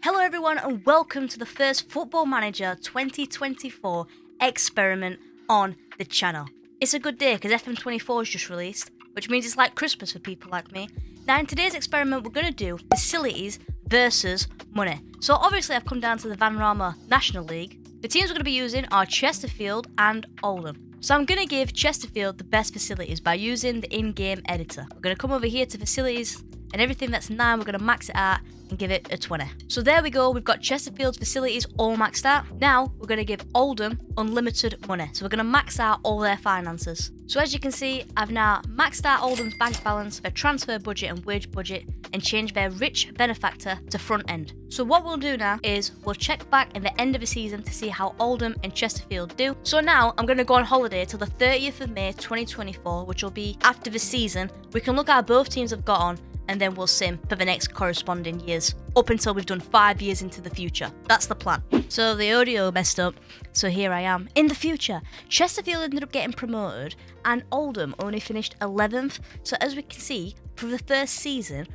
Hello everyone and welcome to the first Football Manager 2024 experiment on the channel. It's a good day because FM24 is just released, which means it's like Christmas for people like me. Now in today's experiment we're going to do facilities versus money. So obviously I've come down to the Vanarama National League. The teams we're going to be using are Chesterfield and Oldham. So I'm going to give Chesterfield the best facilities by using the in-game editor. We're going to come over here to facilities and everything that's 9 we're going to max it out and give it a 20. So there we go, we've got Chesterfield's facilities all maxed out. Now we're going to give Oldham unlimited money. So we're going to max out all their finances. So as you can see, I've now maxed out Oldham's bank balance, their transfer budget and wage budget, and changed their rich benefactor to front end. So what we'll do now is we'll check back in the end of the season to see how Oldham and Chesterfield do. So now I'm going to go on holiday till the 30th of May 2024, which will be after the season. We can look at how both teams have got on, and then we'll sim for the next corresponding years, up until we've done 5 years into the future. That's the plan. So the audio messed up, so here I am. In the future, Chesterfield ended up getting promoted, and Oldham only finished 11th. So as we can see, for the first season,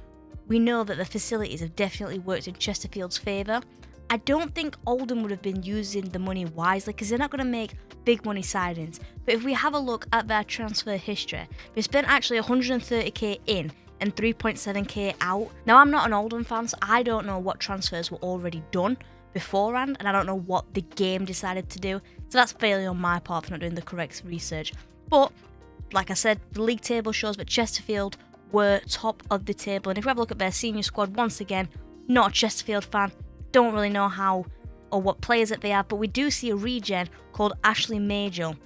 we know that the facilities have definitely worked in Chesterfield's favour. I don't think Oldham would have been using the money wisely because they're not going to make big money signings. But if we have a look at their transfer history, they spent actually 130k in and 3.7k out. Now I'm not an Oldham fan, so I don't know what transfers were already done beforehand, and I don't know what the game decided to do. So that's failure on my part for not doing the correct research. But like I said, the league table shows that Chesterfield were top of the table. And if we have a look at their senior squad, once again, not a Chesterfield fan, don't really know how or what players that they have, but we do see a regen called Ashley Majel,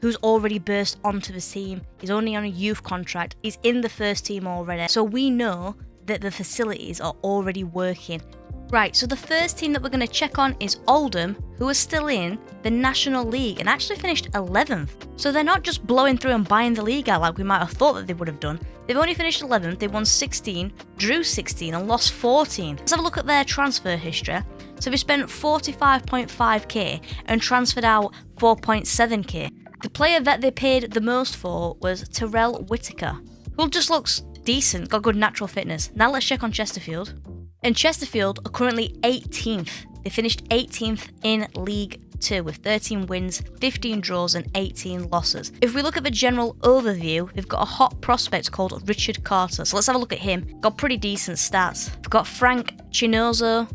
who's already burst onto the team. He's only on a youth contract. He's in the first team already. So we know that the facilities are already working. Right, so the first team that we're going to check on is Oldham, who are still in the National League and actually finished 11th. So they're not just blowing through and buying the league out like we might have thought that they would have done. They've only finished 11th, they won 16, drew 16 and lost 14. Let's have a look at their transfer history. So they spent 45.5k and transferred out 4.7k. The player that they paid the most for was Terrell Whitaker, who just looks decent, got good natural fitness. Now let's check on Chesterfield. And Chesterfield are currently 18th. They finished 18th in League 2 with 13 wins, 15 draws and 18 losses. If we look at the general overview, they've got a hot prospect called Richard Carter. So let's have a look at him. Got pretty decent stats. We've got Frank Chinozo,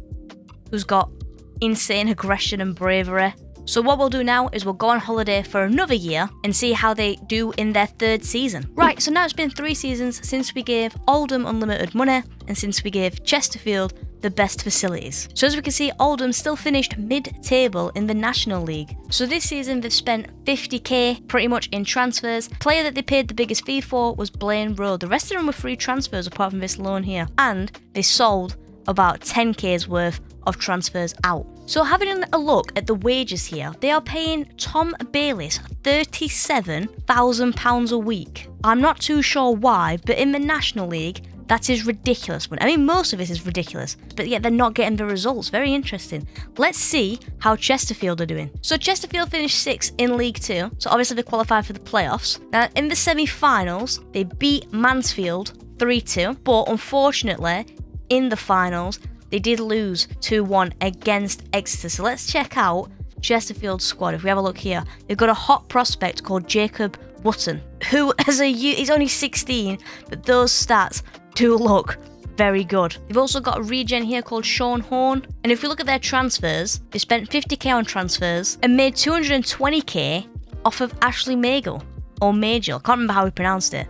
who's got insane aggression and bravery. So what we'll do now is we'll go on holiday for another year and see how they do in their third season. Right, so now it's been 3 seasons since we gave Oldham unlimited money and since we gave Chesterfield the best facilities. So as we can see, Oldham still finished mid-table in the National League. So this season they've spent 50k pretty much in transfers. Player that they paid the biggest fee for was Blaine Rowe. The rest of them were free transfers apart from this loan here. And they sold about 10k's worth of transfers out. So having a look at the wages here, they are paying Tom Bayliss £37,000 a week. I'm not too sure why, but in the National League, that is ridiculous. I mean, most of it is ridiculous, but yet they're not getting the results. Very interesting. Let's see how Chesterfield are doing. So Chesterfield finished 6th in League 2, so obviously they qualified for the playoffs. Now, in the semi-finals, they beat Mansfield 3-2, but unfortunately, in the finals, they did lose 2-1 against Exeter. So let's check out Chesterfield's squad. If we have a look here, they've got a hot prospect called Jacob Button, who he's only 16, but those stats do look very good. They've also got a regen here called Sean Horn. And if we look at their transfers, they spent 50k on transfers and made 220k off of Ashley Magel, or Magel, I can't remember how he pronounced it,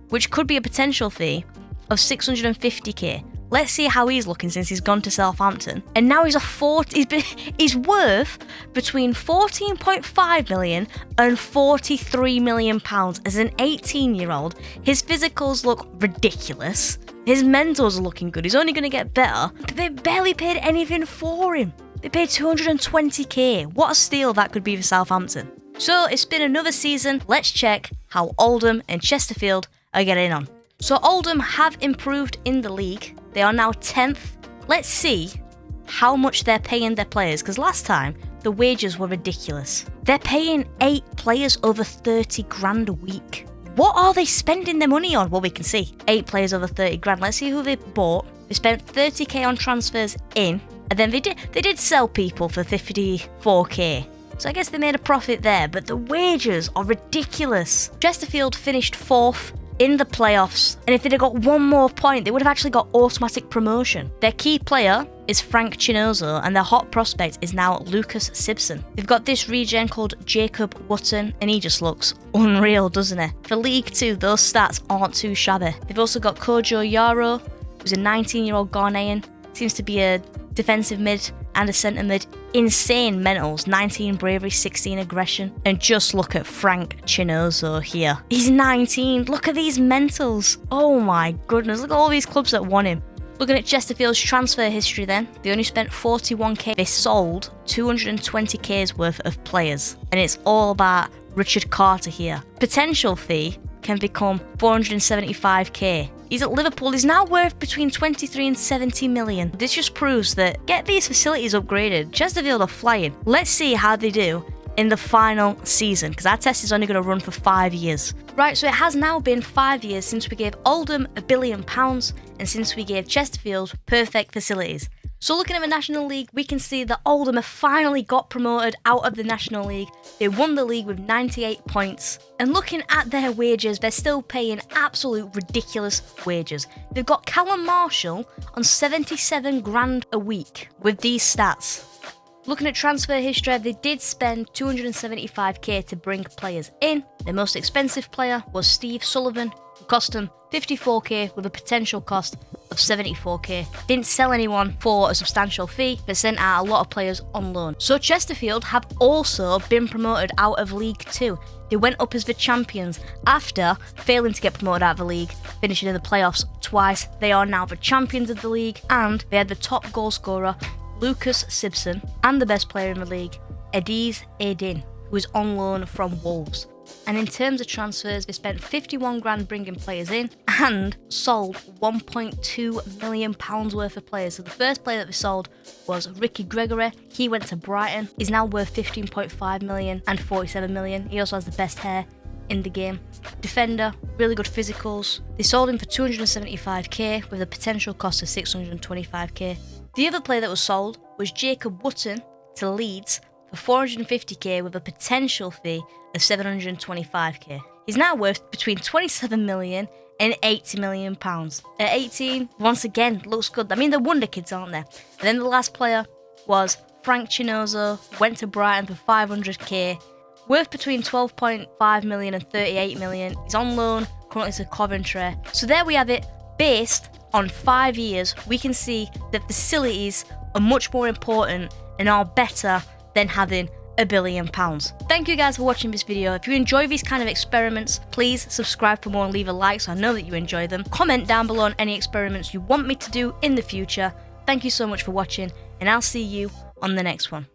which could be a potential fee of 650k. Let's see how he's looking since he's gone to Southampton. And now he's he's worth between 14.5 million and 43 million pounds as an 18-year-old. His physicals look ridiculous. His mentals are looking good. He's only going to get better. But they barely paid anything for him. They paid 220k. What a steal that could be for Southampton. So it's been another season. Let's check how Oldham and Chesterfield are getting on. So Oldham have improved in the league. They are now 10th. Let's see how much they're paying their players, because last time the wages were ridiculous. They're paying 8 players over 30 grand a week. What are they spending their money on? Well, we can see 8 players over 30 grand. Let's see who they bought. They spent 30k on transfers in And then they did sell people for 54k. So I guess they made a profit there, but the wages are ridiculous. Chesterfield finished 4th in the playoffs, and if they'd have got one more point, they would have actually got automatic promotion. Their key player is Frank Chinozo, and their hot prospect is now Lucas Simpson. They've got this regen called Jacob Wotton, and he just looks unreal, doesn't he? For League 2, those stats aren't too shabby. They've also got Kojo Yaro, who's a 19-year-old Ghanaian, seems to be a defensive mid and a centre mid. Insane mentals, 19 bravery, 16 aggression. And just look at Frank Chinozo here. He's 19. Look at these mentals. Oh my goodness, look at all these clubs that won him. Looking at Chesterfield's transfer history then, they only spent 41k. They sold 220k's worth of players. And it's all about Richard Carter here. Potential fee can become 475k. He's at Liverpool. He's now worth between 23 and 70 million. This just proves that get these facilities upgraded. Chesterfield are flying. Let's see how they do in the final season, because our test is only going to run for 5 years. Right, so it has now been 5 years since we gave Oldham £1 billion and since we gave Chesterfield perfect facilities. So looking at the National League, we can see that Oldham have finally got promoted out of the National League. They won the league with 98 points. And looking at their wages, they're still paying absolute ridiculous wages. They've got Callum Marshall on 77 grand a week with these stats. Looking at transfer history, they did spend 275k to bring players in. Their most expensive player was Steve Sullivan, who cost them 54k with a potential cost of 74k. Didn't sell anyone for a substantial fee, but sent out a lot of players on loan. So Chesterfield have also been promoted out of League 2. They went up as the champions after failing to get promoted out of the league, finishing in the playoffs twice. They are now the champions of the league, and they had the top goal scorer, Lucas Simpson, and the best player in the league, Ediz Edin, who is on loan from Wolves. And in terms of transfers, they spent 51 grand bringing players in and sold 1.2 million pounds worth of players. So the first player that they sold was Ricky Gregory. He went to Brighton. He's now worth 15.5 million and 47 million. He also has the best hair in the game. Defender, really good physicals. They sold him for 275k with a potential cost of 625k. The other player that was sold was Jacob Wotton to Leeds for 450k with a potential fee of 725k. He's now worth between 27 million and 80 million pounds. At 18, once again, looks good. I mean, they're wonder kids, aren't they? And then the last player was Frank Chinozo, went to Brighton for 500k, worth between 12.5 million and 38 million. He's on loan, currently to Coventry. So there we have it. Based on 5 years, we can see that facilities are much more important and are better than having £1 billion. Thank you guys for watching this video. If you enjoy these kind of experiments, please subscribe for more and leave a like so I know that you enjoy them. Comment down below on any experiments you want me to do in the future. Thank you so much for watching, and I'll see you on the next one.